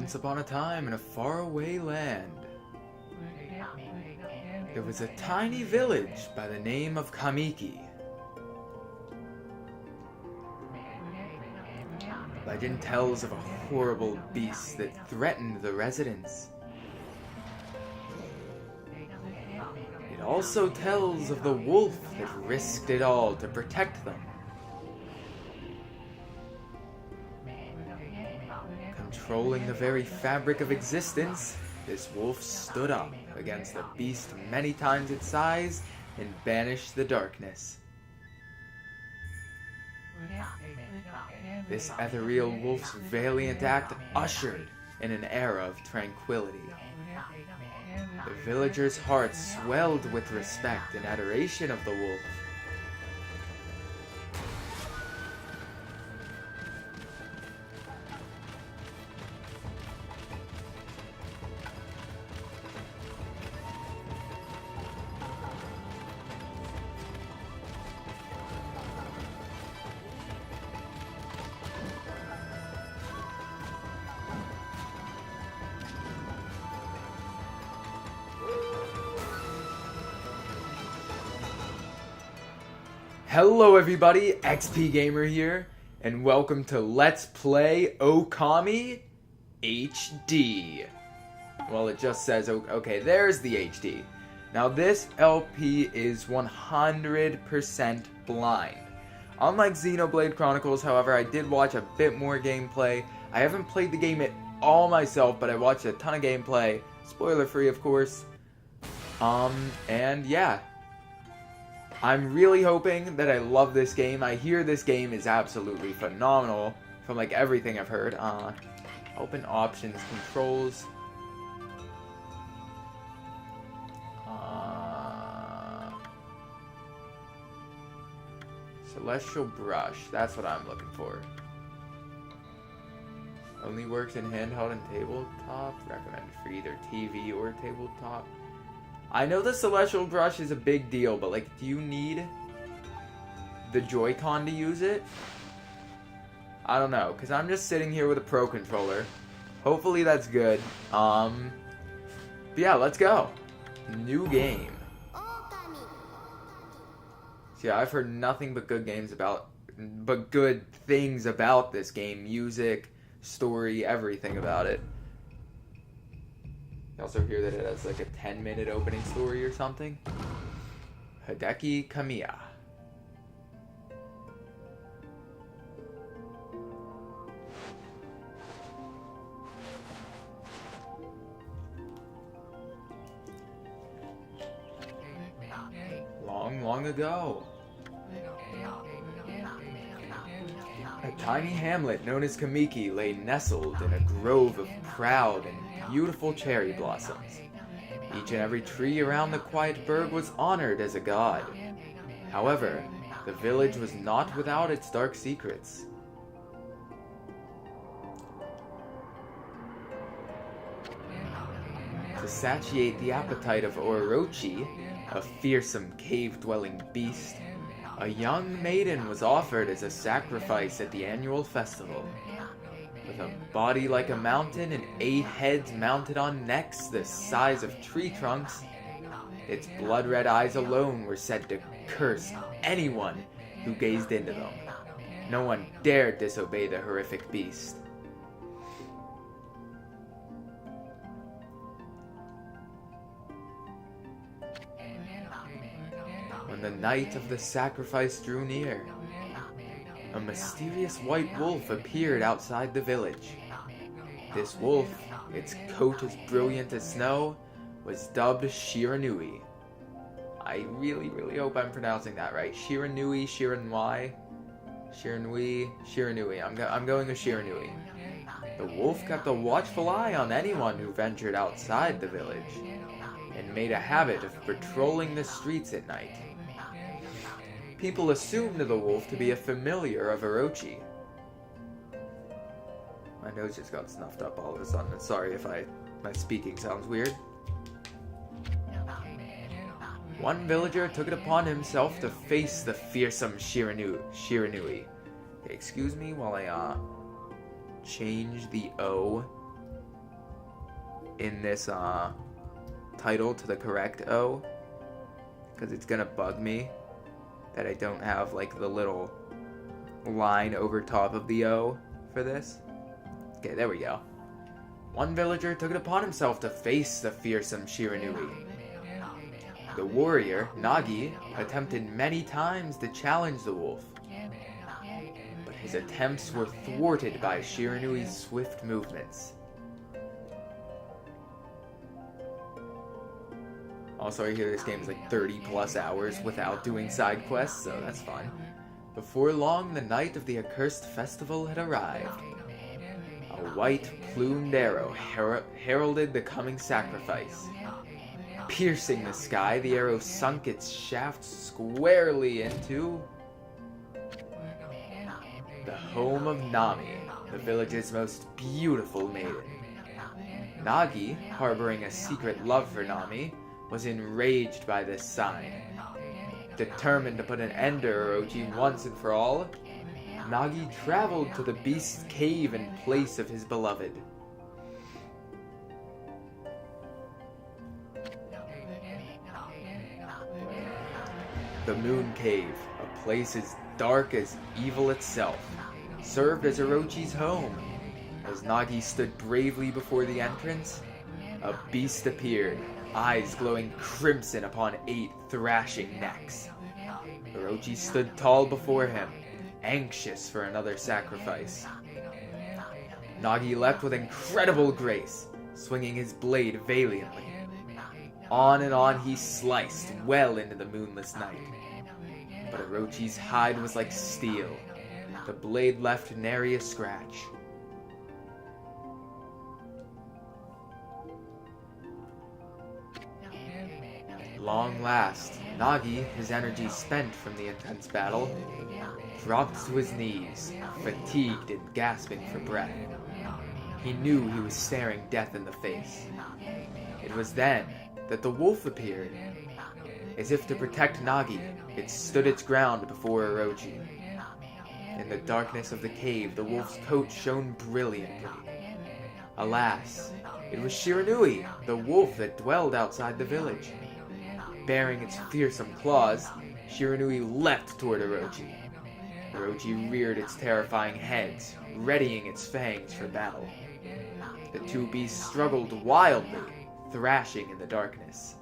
Once upon a time in a faraway land, there was a tiny village by the name of Kamiki. Legend tells of a horrible beast that threatened the residents. It also tells of the wolf that risked it all to protect them. Controlling the very fabric of existence, this wolf stood up against the beast many times its size and banished the darkness. This ethereal wolf's valiant act ushered in an era of tranquility. The villagers' hearts swelled with respect and adoration of the wolf. Hello everybody, XP Gamer here, and welcome to Let's Play Ōkami HD. Well, it just says, okay, there's the HD. Now this LP is 100% blind. Unlike Xenoblade Chronicles, however, I did watch a bit more gameplay. I haven't played the game at all myself, but I watched a ton of gameplay, spoiler free of course. And yeah. I'm really hoping that I love this game. I hear this game is absolutely phenomenal from like everything I've heard. Open options, controls. Celestial brush, that's what I'm looking for. Only works in handheld and tabletop. Recommended for either TV or tabletop. I know the Celestial Brush is a big deal, but like, do you need the Joy-Con to use it? I don't know, because I'm just sitting here with a Pro Controller. Hopefully that's good. But yeah, let's go. New game. Ōkami. See, I've heard nothing but good things about this game. Music, story, everything about it. I also hear that it has like a 10-minute opening story or something. Hideki Kamiya. Long ago. A tiny hamlet known as Kamiki lay nestled in a grove of proud and beautiful cherry blossoms. Each and every tree around the quiet burg was honored as a god. However, the village was not without its dark secrets. To satiate the appetite of Orochi, a fearsome cave-dwelling beast, a young maiden was offered as a sacrifice at the annual festival. With a body like a mountain and 8 heads mounted on necks the size of tree trunks, its blood-red eyes alone were said to curse anyone who gazed into them. No one dared disobey the horrific beast. When the night of the sacrifice drew near, a mysterious white wolf appeared outside the village. This wolf, its coat as brilliant as snow, was dubbed Shiranui. I really hope I'm pronouncing that right. Shiranui, Shiranui. I'm going with Shiranui. The wolf kept a watchful eye on anyone who ventured outside the village, and made a habit of patrolling the streets at night. People assumed the wolf to be a familiar of Orochi. My nose just got snuffed up all of a sudden. Sorry if my speaking sounds weird. One villager took it upon himself to face the fearsome Shiranui. Okay, excuse me while I change the O in this title to the correct O, because it's gonna bug me that I don't have like the little line over top of the O for this. Okay, there we go. One villager took it upon himself to face the fearsome Shiranui. The warrior, Nagi, attempted many times to challenge the wolf, but his attempts were thwarted by Shiranui's swift movements. Also, I hear this game is like 30 plus hours without doing side quests, so that's fun. Before long, the night of the accursed festival had arrived. A white, plumed arrow heralded the coming sacrifice. Piercing the sky, the arrow sunk its shaft squarely into the home of Nami, the village's most beautiful maiden. Nagi, harboring a secret love for Nami, was enraged by this sign. Determined to put an end to Orochi once and for all, Nagi traveled to the beast's cave in place of his beloved. The Moon Cave, a place as dark as evil itself, served as Orochi's home. As Nagi stood bravely before the entrance, a beast appeared, eyes glowing crimson upon 8 thrashing necks. Orochi stood tall before him, anxious for another sacrifice. Nagi leapt with incredible grace, swinging his blade valiantly. On and on he sliced, well into the moonless night. But Orochi's hide was like steel. The blade left nary a scratch. Long last, Nagi, his energy spent from the intense battle, dropped to his knees, fatigued and gasping for breath. He knew he was staring death in the face. It was then that the wolf appeared. As if to protect Nagi, it stood its ground before Orochi. In the darkness of the cave, the wolf's coat shone brilliantly. Alas, it was Shiranui, the wolf that dwelled outside the village. Bearing its fearsome claws, Shiranui leapt toward Orochi. Orochi reared its terrifying heads, readying its fangs for battle. The two beasts struggled wildly, thrashing in the darkness.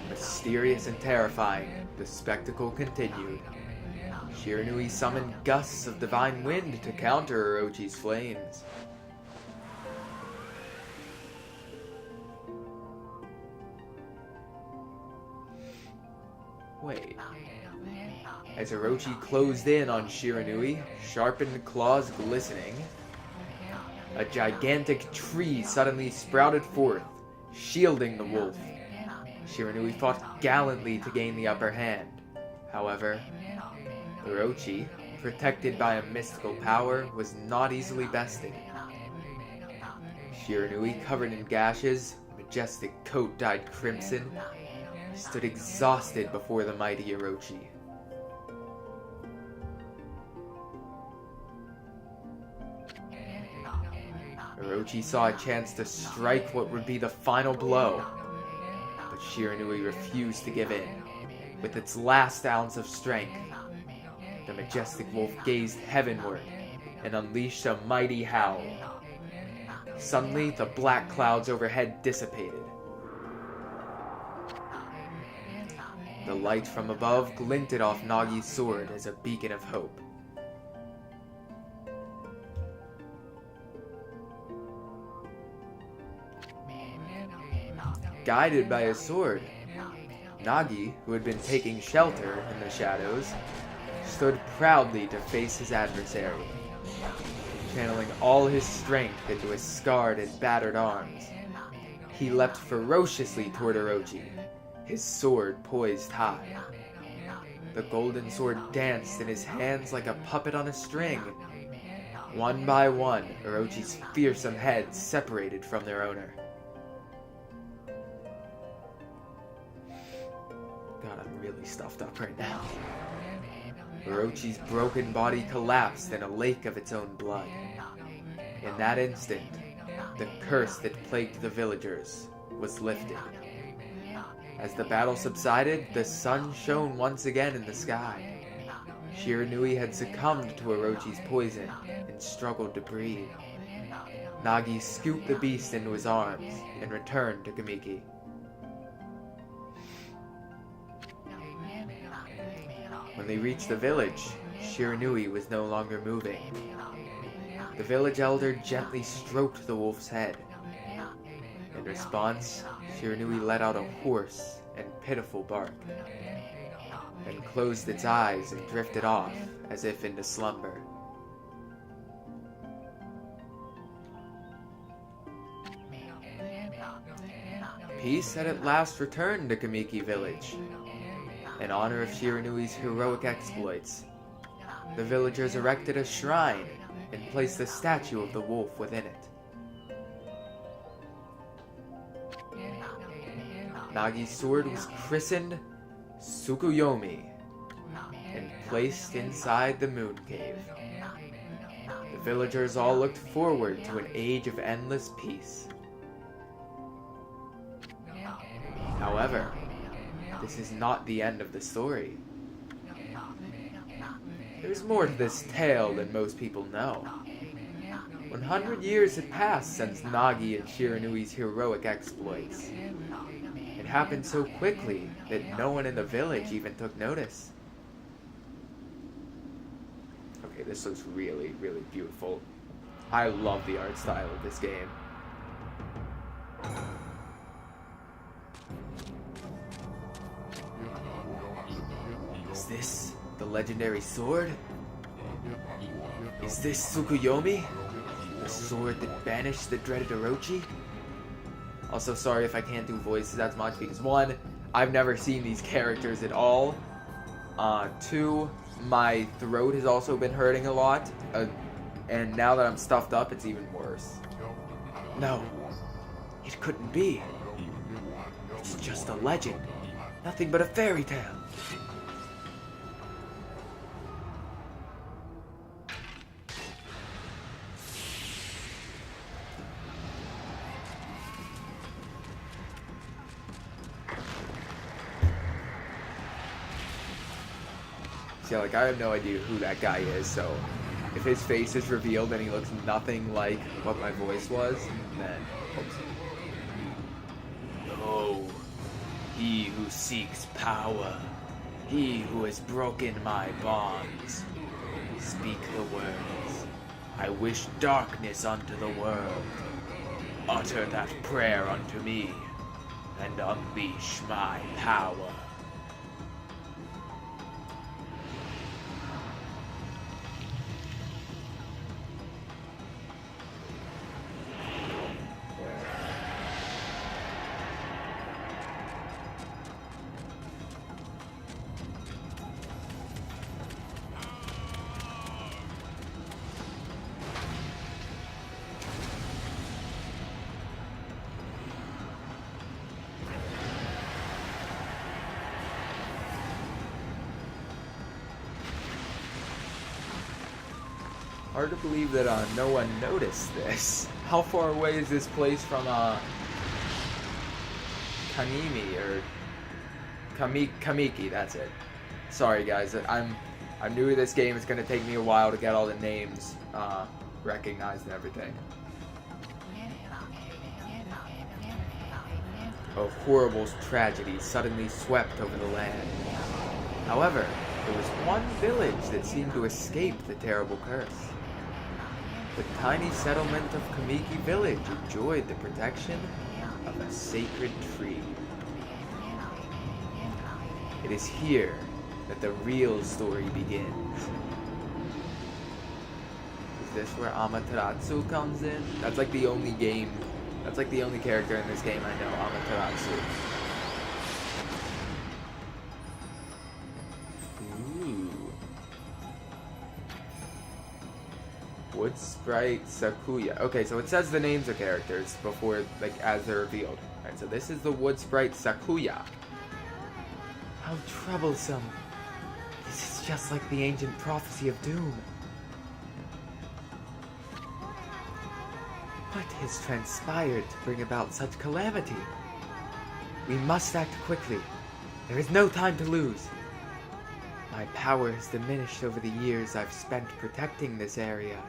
Mysterious and terrifying, the spectacle continued. Shiranui summoned gusts of divine wind to counter Orochi's flames. Wait. As Orochi closed in on Shiranui, sharpened claws glistening, a gigantic tree suddenly sprouted forth, shielding the wolf. Shiranui fought gallantly to gain the upper hand. However, Orochi, protected by a mystical power, was not easily bested. Shiranui, covered in gashes, majestic coat dyed crimson, stood exhausted before the mighty Orochi. Orochi saw a chance to strike what would be the final blow, but Shiranui refused to give in. With its last ounce of strength, the majestic wolf gazed heavenward and unleashed a mighty howl. Suddenly, the black clouds overhead dissipated. The light from above glinted off Nagi's sword as a beacon of hope. Guided by his sword, Nagi, who had been taking shelter in the shadows, stood proudly to face his adversary. Channeling all his strength into his scarred and battered arms, he leapt ferociously toward Orochi, his sword poised high. The golden sword danced in his hands like a puppet on a string. One by one, Orochi's fearsome heads separated from their owner. God, I'm really stuffed up right now. Orochi's broken body collapsed in a lake of its own blood. In that instant, the curse that plagued the villagers was lifted. As the battle subsided, the sun shone once again in the sky. Shiranui had succumbed to Orochi's poison and struggled to breathe. Nagi scooped the beast into his arms and returned to Kamiki. When they reached the village, Shiranui was no longer moving. The village elder gently stroked the wolf's head. In response, Shiranui let out a hoarse and pitiful bark, and closed its eyes and drifted off as if into slumber. Peace had at last returned to Kamiki village. In honor of Shiranui's heroic exploits, the villagers erected a shrine and placed a statue of the wolf within it. Nagi's sword was christened Tsukuyomi and placed inside the moon cave. The villagers all looked forward to an age of endless peace. However, this is not the end of the story. There's more to this tale than most people know. 100 years had passed since Nagi and Shiranui's heroic exploits. It happened so quickly that no one in the village even took notice. Okay, this looks really, really beautiful. I love the art style of this game. Is this the legendary sword? Is this Tsukuyomi? The sword that banished the dreaded Orochi? Also, sorry if I can't do voices as much, because 1, I've never seen these characters at all. 2, my throat has also been hurting a lot, and now that I'm stuffed up, it's even worse. No, it couldn't be. It's just a legend, nothing but a fairy tale. Yeah, like, I have no idea who that guy is, so if his face is revealed and he looks nothing like what my voice was, then, oops. Oh, he who seeks power, he who has broken my bonds, speak the words. I wish darkness unto the world. Utter that prayer unto me, and unleash my power. Hard to believe that no one noticed this. How far away is this place from Kanimi or Kamiki? That's it. Sorry guys, I'm new to this game. It's gonna take me a while to get all the names recognized and everything. A horrible tragedy suddenly swept over the land. However, there was one village that seemed to escape the terrible curse. The tiny settlement of Kamiki Village enjoyed the protection of a sacred tree. It is here that the real story begins. Is this where Amaterasu comes in? That's like the only character in this game I know, Amaterasu. Wood Sprite Sakuya. Okay, so it says the names of characters before, like, as they're revealed. Alright, so this is the Wood Sprite Sakuya. How troublesome. This is It's just like the ancient prophecy of doom. What has transpired to bring about such calamity? We must act quickly. There is no time to lose. My power has diminished over the years I've spent protecting this area.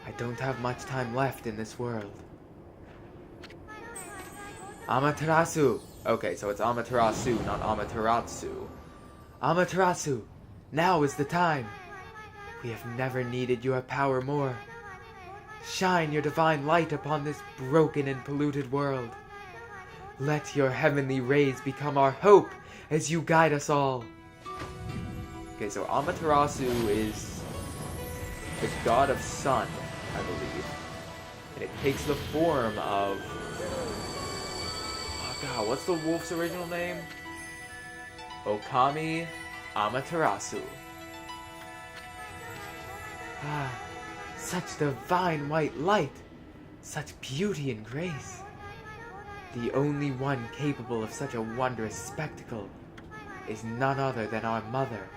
I don't have much time left in this world. Amaterasu! Okay, so it's Amaterasu, not Amaterasu. Amaterasu! Now is the time! We have never needed your power more. Shine your divine light upon this broken and polluted world. Let your heavenly rays become our hope as you guide us all. Okay, so Amaterasu is the god of sun, I believe. And it takes the form of... Oh god, what's the wolf's original name? Ōkami Amaterasu. Ah, such divine white light, such beauty and grace. The only one capable of such a wondrous spectacle is none other than our mother,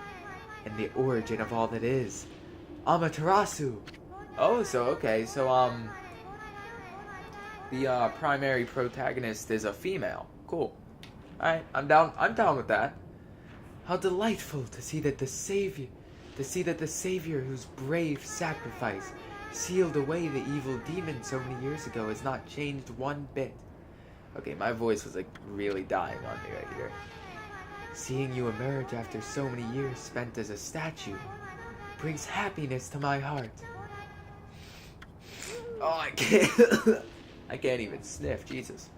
and the origin of all that is, Amaterasu. Oh, so okay, so the primary protagonist is a female. Cool. Alright, I'm down with that. How delightful to see that the Savior whose brave sacrifice sealed away the evil demon so many years ago has not changed one bit. Okay, my voice was like really dying on me right here. Seeing you emerge after so many years spent as a statue brings happiness to my heart. Oh, I can't. I can't even sniff, Jesus.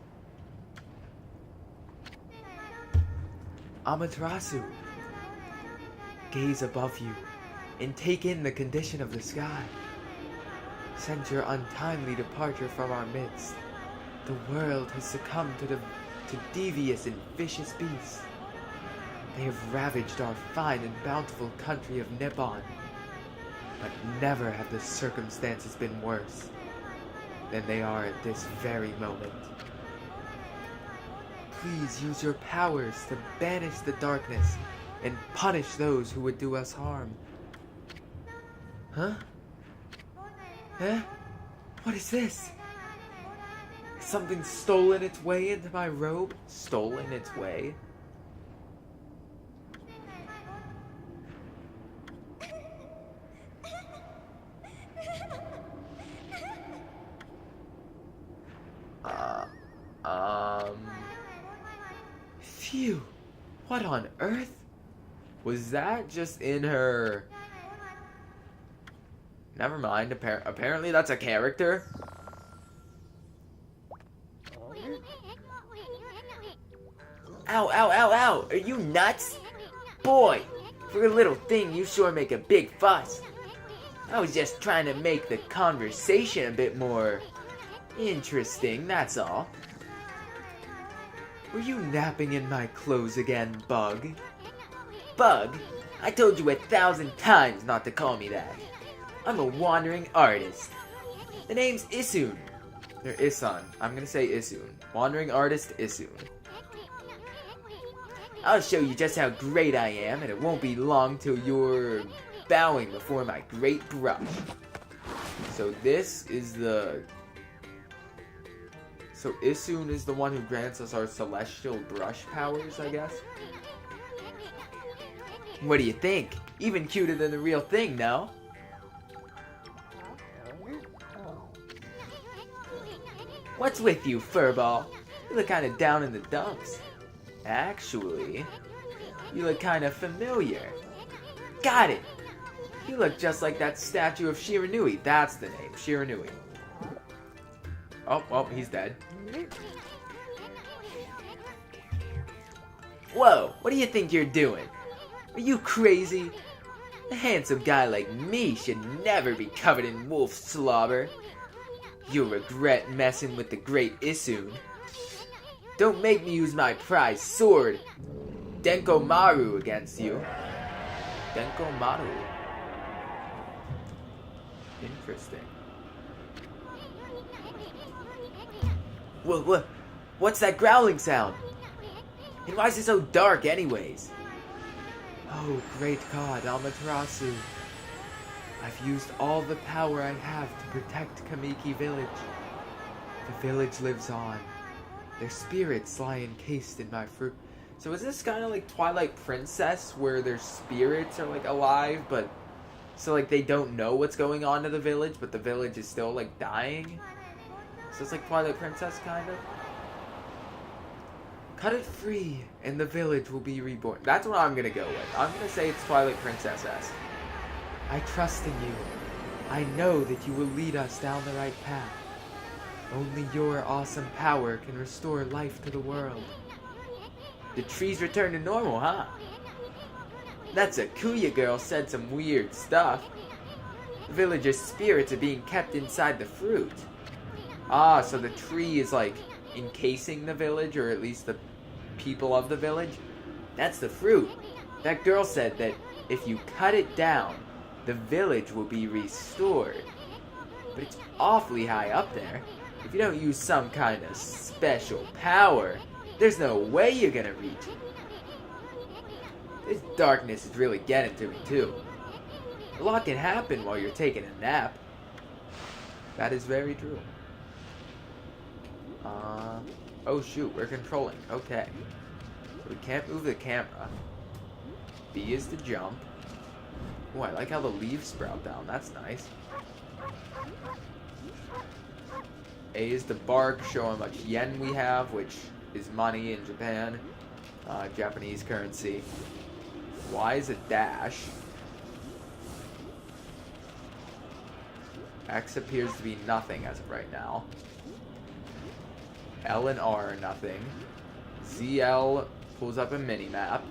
Amaterasu, gaze above you and take in the condition of the sky. Since your untimely departure from our midst, the world has succumbed to devious and vicious beasts. They have ravaged our fine and bountiful country of Nippon, but never have the circumstances been worse than they are at this very moment. Please use your powers to banish the darkness and punish those who would do us harm. Huh? Huh? What is this? Has something stolen its way into my robe? Stolen its way? Phew. What on earth? Was that just in her... Never mind, apparently that's a character. Ow, ow, ow, ow! Are you nuts? Boy, for a little thing, you sure make a big fuss. I was just trying to make the conversation a bit more interesting, that's all. Were you napping in my clothes again, Bug? Bug? I told you 1,000 times not to call me that. I'm a wandering artist. The name's Isun. Or Isun. I'm gonna say Isun. Wandering artist Isun. I'll show you just how great I am, and it won't be long till you're bowing before my great brush. So this is the... So Isun is the one who grants us our celestial brush powers, I guess? What do you think? Even cuter than the real thing, no? What's with you, furball? You look kinda down in the dumps. Actually, you look kinda familiar. Got it! You look just like that statue of Shiranui. That's the name, Shiranui. Oh, well, he's dead. Whoa, what do you think you're doing? Are you crazy? A handsome guy like me should never be covered in wolf slobber. You'll regret messing with the great Isun. Don't make me use my prized sword, Denkomaru, against you. Denkomaru. Interesting. What's that growling sound? And why is it so dark anyways? Oh, great God, Amaterasu. I've used all the power I have to protect Kamiki Village. The village lives on. Their spirits lie encased in my fruit. So is this kind of like Twilight Princess, where their spirits are like alive, but so like they don't know what's going on to the village, but the village is still like dying? So it's like Twilight Princess kind of. Cut it free, and the village will be reborn. That's what I'm gonna go with. I'm gonna say it's Twilight Princess-esque. I trust in you. I know that you will lead us down the right path. Only your awesome power can restore life to the world. The trees return to normal, huh? That Sakuya girl said some weird stuff. The villagers' spirits are being kept inside the fruit. Ah, so the tree is like encasing the village, or at least the people of the village. That's the fruit. That girl said that if you cut it down, the village will be restored. But it's awfully high up there. If you don't use some kind of special power, there's no way you're gonna reach it. This darkness is really getting to me too. A lot can happen while you're taking a nap. That is very true. Oh shoot, we're controlling. Okay. So we can't move the camera. B is to jump. Oh, I like how the leaves sprout down. That's nice. A is to bark, show how much yen we have, which is money in Japan. Japanese currency. Y is a dash. X appears to be nothing as of right now. L and R are nothing. ZL pulls up a mini-map.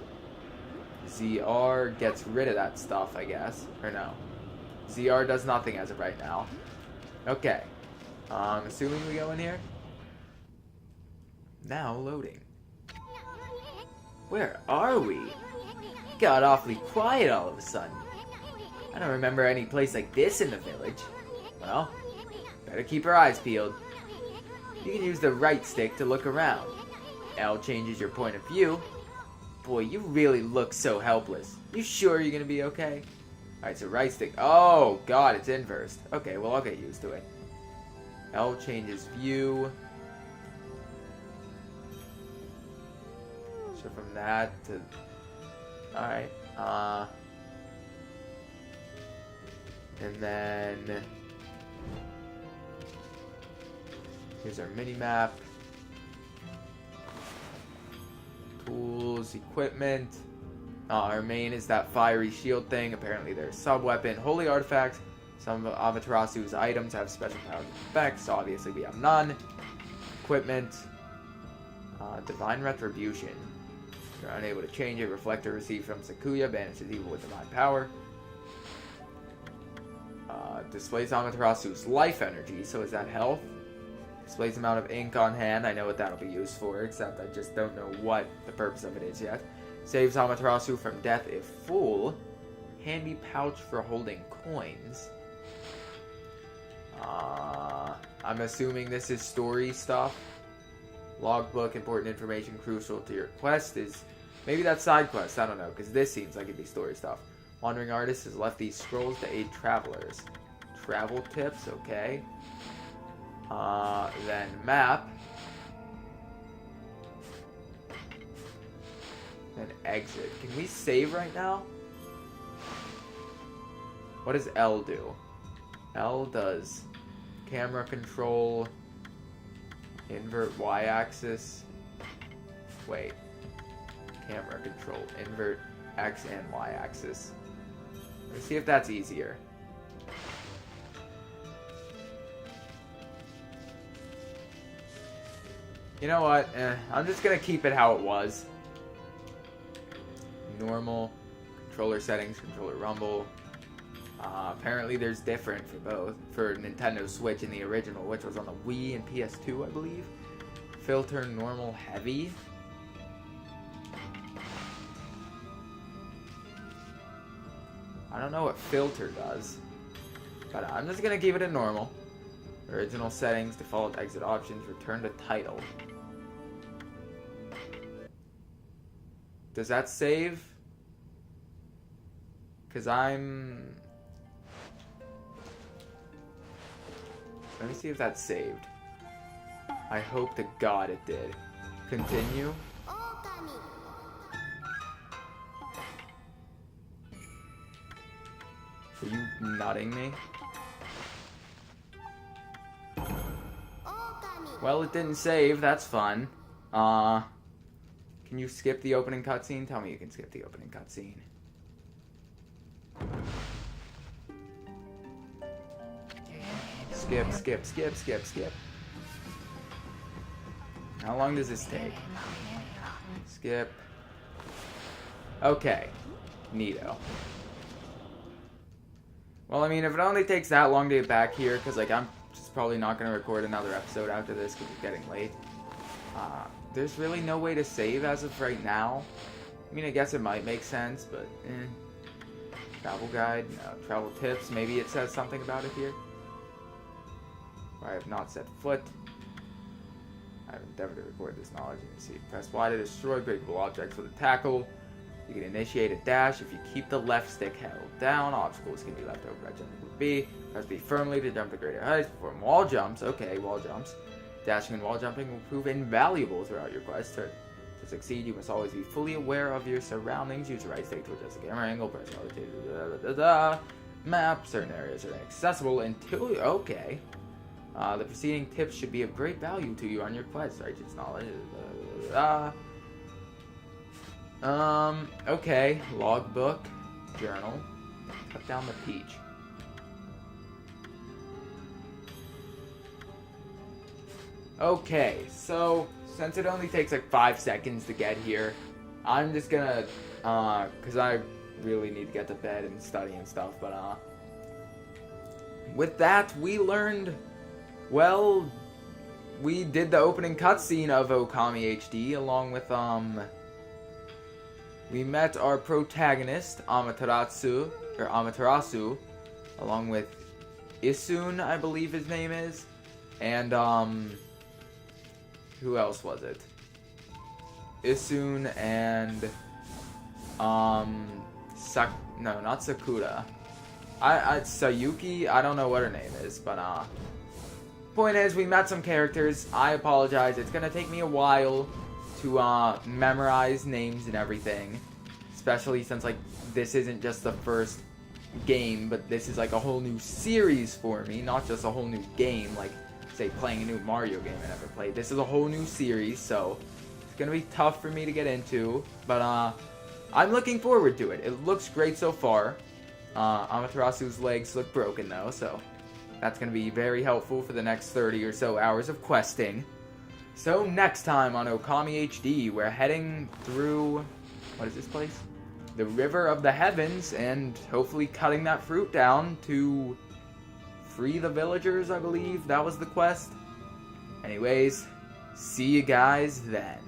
ZR gets rid of that stuff, I guess. Or no. ZR does nothing as of right now. Okay. Assuming we go in here. Now loading. Where are we? Got awfully quiet all of a sudden. I don't remember any place like this in the village. Well, better keep our eyes peeled. You can use the right stick to look around. L changes your point of view. Boy, you really look so helpless. You sure you're gonna be okay? Alright, so right stick. Oh, God, it's inversed. Okay, well, I'll get used to it. L changes view. So from that to... Alright, and then... Here's our mini-map. Tools, equipment. Our main is that fiery shield thing. Apparently there's sub-weapon. Holy artifacts. Some of Amaterasu's items have special powers and effects. Obviously we have none. Equipment. Divine Retribution. You're unable to change it. Reflector received from Sakuya. Banishes evil with divine power. Displays Amaterasu's life energy. So is that health? Displays amount of ink on hand. I know what that'll be used for, except I just don't know what the purpose of it is yet. Saves Amaterasu from death if full. Handy pouch for holding coins. I'm assuming this is story stuff. Logbook, important information crucial to your quest is... Maybe that's side quest, I don't know, because this seems like it'd be story stuff. Wandering Artist has left these scrolls to aid travelers. Travel tips, okay. Then map. Then exit. Can we save right now? What does L do? L does camera control, invert y-axis. Wait. Camera control, invert x and y-axis. Let's see if that's easier. You know what? I'm just gonna keep it how it was. Normal. Controller settings, controller rumble. Apparently there's different for both. For Nintendo Switch and the original, which was on the Wii and PS2, I believe. Filter, normal, heavy. I don't know what filter does. But I'm just gonna keep it in normal. Original settings, default exit options, return to title. Does that save? Because I'm... Let me see if that's saved. I hope to God it did. Continue. Ōkami. Are you nutting me? Ōkami. Well, it didn't save. That's fun. Can you skip the opening cutscene? Tell me you can skip the opening cutscene. Skip. How long does this take? Skip. Okay. Neato. Well, I mean, if it only takes that long to get back here, because, like, I'm just probably not going to record another episode after this because it's getting late. There's really no way to save as of right now. I mean, I guess it might make sense, but, Travel guide, no. Travel tips, maybe it says something about it here. I have not set foot. I have endeavored to record this knowledge. You can see, press Y to destroy breakable objects with a tackle. You can initiate a dash if you keep the left stick held down. Obstacles can be left over by jumping with B. Press B firmly to jump to greater heights. Perform wall jumps. Okay, wall jumps. Dashing and wall jumping will prove invaluable throughout your quest. To succeed, you must always be fully aware of your surroundings. Use the right stick to adjust the camera angle. Press map. Certain areas are inaccessible until... Okay. The preceding tips should be of great value to you on your quest. Righteous knowledge. Okay. Logbook. Journal. Cut down the peach. Okay, so since it only takes like 5 seconds to get here, I'm just gonna, cause I really need to get to bed and study and stuff, but, with that, we learned, well, we did the opening cutscene of Ōkami HD, along with, we met our protagonist, Amaterasu, along with Isun, I believe his name is, and, who else was it? Isun and, no, not Sakura. Sayuki, I don't know what her name is, but, point is, we met some characters. I apologize, it's gonna take me a while to, memorize names and everything. Especially since, like, this isn't just the first game, but this is, like, a whole new series for me, not just a whole new game, like, say, playing a new Mario game I never played. This is a whole new series, so it's gonna be tough for me to get into, but, I'm looking forward to it. It looks great so far. Amaterasu's legs look broken, though, so that's gonna be very helpful for the next 30 or so hours of questing. So, next time on Ōkami HD, we're heading through... What is this place? The River of the Heavens, and hopefully cutting that fruit down to free the villagers, I believe. That was the quest. Anyways, see you guys then.